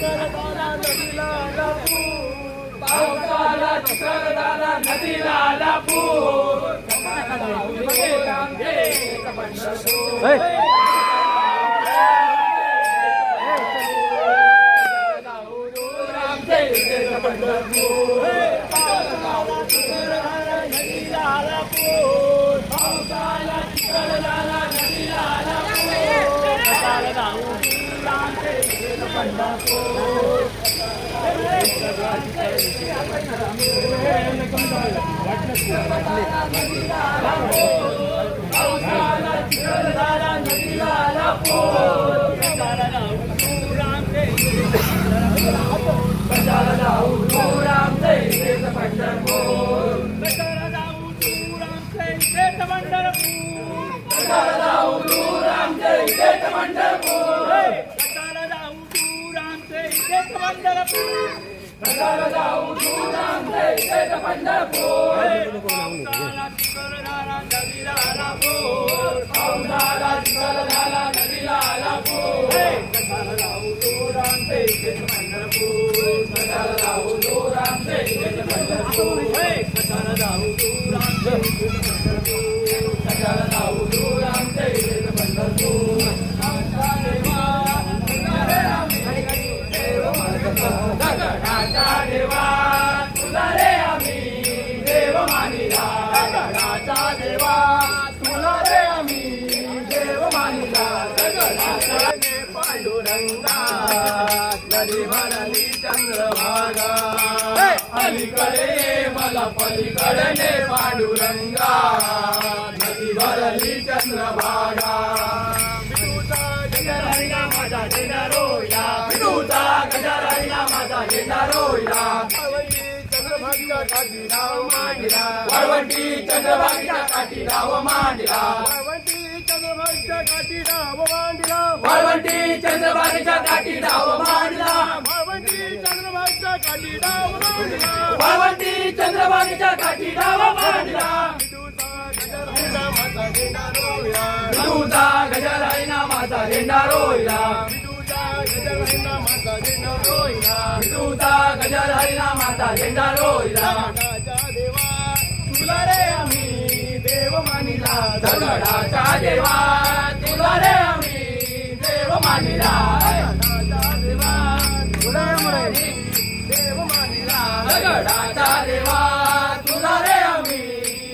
चिखलदरा नदीला आला पूर, पावसाला चिखलदरा नदीला आला पूर. अलीकडे मला पलीकडे पांडुरंगा, नदी भरली चंद्रभागा. विठूचा गजर हरिला माझा झेंडा रोया, विठूचा गजर हरिला माझा झेंडा रोया. चंद्रभागीच्या काठी नाव मांडला, वाळवंटी चंद्रभागीच्या काठी नाव मांडला, वाळवंटी चंद्रभागीच्या काठी नाव मांडला, वाळवंटी चंद्रभागीच्या काठी नाव मांडला, वाळवंटी चंद्रभागीच्या काठी नाव मांडला, वाळवंटी चंद्रभागीच्या काठी नाव मांडला. विठूचा गजर हरिला माझा झेंडा रोया, विठूचा गजर हरिला माझा झेंडा रोया, विठूचा गजर हरिला माझा झेंडा रोया. देवा तुला रे आम्ही देव मानिला, दगडाचा देवा तुला रे आम्ही देव मानिला, देवा तुला रे देव मानिला, दगडाचा देवा